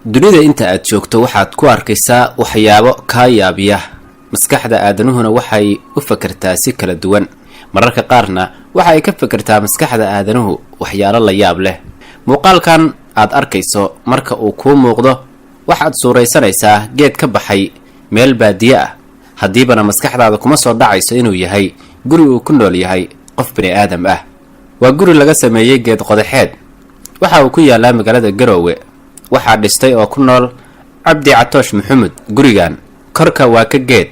dunida inta aad joogto waxaad ku arkaysaa waxyaabo ka yaabiya maskaxda aadanuhuna waxay u fakartaa si kala duwan mararka qaarna waxa ay ka fakartaa maskaxda aadanuhu waxyaalo la yaab leh muuqaalkan aad arkayso marka uu kuu muuqdo waxaad suuraysanaysaa geed ka baxay meel baadiye ah haddiibana maskaxdaada kuma soo dhacayso inuu yahay guri uu ku nool yahay qof bini aadam ah waa guri laga sameeyey geed qodaxeed waxa uu ku yaalaa magaalada Garowe waxaa dhistay oo ku nool Cabdi Catoosh Maxamed gurigan korka waa ka geed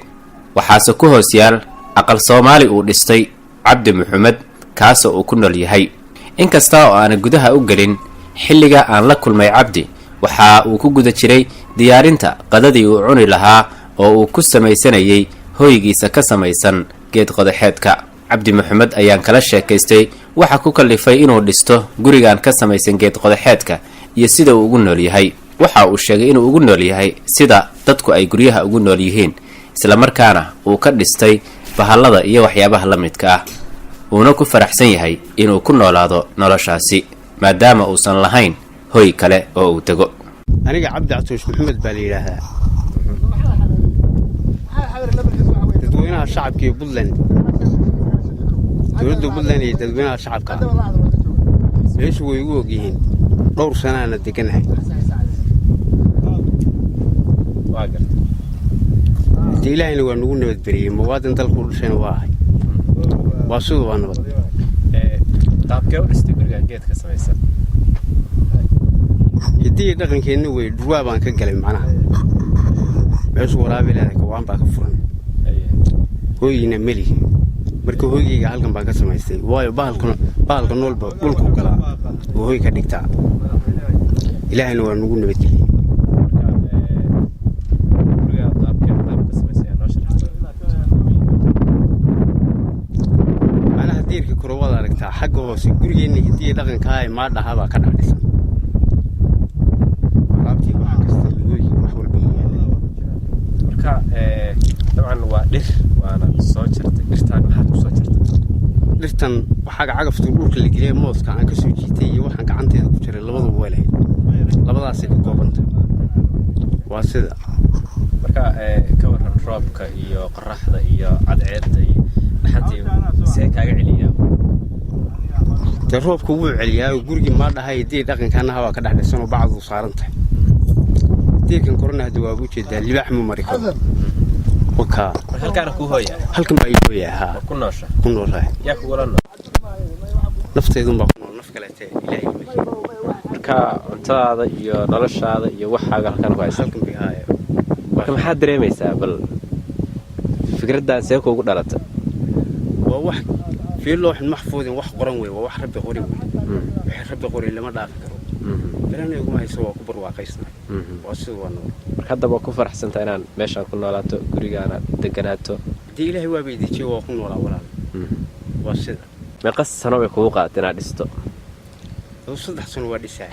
waxaase ku hoos yaal aqal Soomaali uu dhistay Cabdi Maxamed kaas oo ku nool yahay inkasta oo aan gudaha u galin xilliga aan la kulmay Cabdi waxa uu ku guda jiray diyaarinta qadadii uu cuni lahaa oo uu ku samaysanayay hoygiisa ka samaysan geed qodaxeedka Cabdi Maxamed ayaan kala sheekaystay waxa ku kalifay inuu dhisto gurigan ka samaysan geed qodaxeedka iyo sida uu ugu nool yahay waxa uu sheegay inuu ugu nool yahay sida dadku ay guryaha ugu nool yihiin isla markaana uu ka dhistay bahallada iyo waxyaabaha la midka ah uuna ku faraxsan yahay inuu ku noolaado noloshaasi maadaama uusan lahayn hoy kale oo uu tago aniga Cabdi Catoosh Maxamed baa la yiraahdaa dadweynaha shacabka ee Puntland dowladda Puntland iyo dadweynaha shacabka meeshu way ugu ogyihiin dhowr sano aan deganahay ilaahayna waa nagu nabad bariyay muwaadin dalka u dhashayna waa ahay waa sidoo waa nabad qaabkee u dhistay gurigan geed ka samaysan hadii dhaqankeena way dhurwaa baan ka galay macnaha meeshu waraabi leedahay kawaan baa ka furan hooyina meli marka hooyiga halkan baan ka samaystay waayo bahalka noolba dhulku galaa oo hooy ka dhigtaa ilaahayna waa nagu nabad geliyay ana hadiirka korowada aragtaa xagga hoose gurigeena hidii dhaqanka ay ma dhaxaba ka dhacaysan waraabtii waxa kasta hooyi wax walba marka dabcan waa dhir waana soo jirtay dhirtaan waxa ku soo jirtay dhirtan waxa cagaftu dhulka la geliyay mooska aan ka soo jiitay iyo waxaan gacanteeda ku jiray labadu weelay labadaas ay ka koobantay waa sida marka ka waran roobka iyo qorraxda iyo cadceedda iyo dhaxantii see kaaga celiyaa roobku wuu celiyaa gurigi ma dhahay hadii dhaqankaana haba ka dhaxlaysan oo bacdu saarantay deegan korona hadii waa buujeedaa libaax mu mari karo waka halkaan ku hooyaa halkan baa hooyaa ku noosha yaa ku walaal nafteedu baa ku nool naf kale tee ilaahay marka cuntada iyo noloshaada iyo waxaaga halkaan ku haysan halkan bay haayo marka maxaa dareemaysaa bal fikraddan see kuugu dhalata waa wax في لوح محفوظ وح قرن وي وح ربي قري وي وح ربي قري لما داف كرو بلنا يقوم هيسوا كبر واقيسنا واسو وانا hadda waa ku faraxsanta inaan meeshaan ku noolaato gurigaana deganaato dii ilaahay waa beediyay waa ku noolaa walaal waa sida meeqa sano way kugu qaaday inaad dhisto 3 sano waa dhisay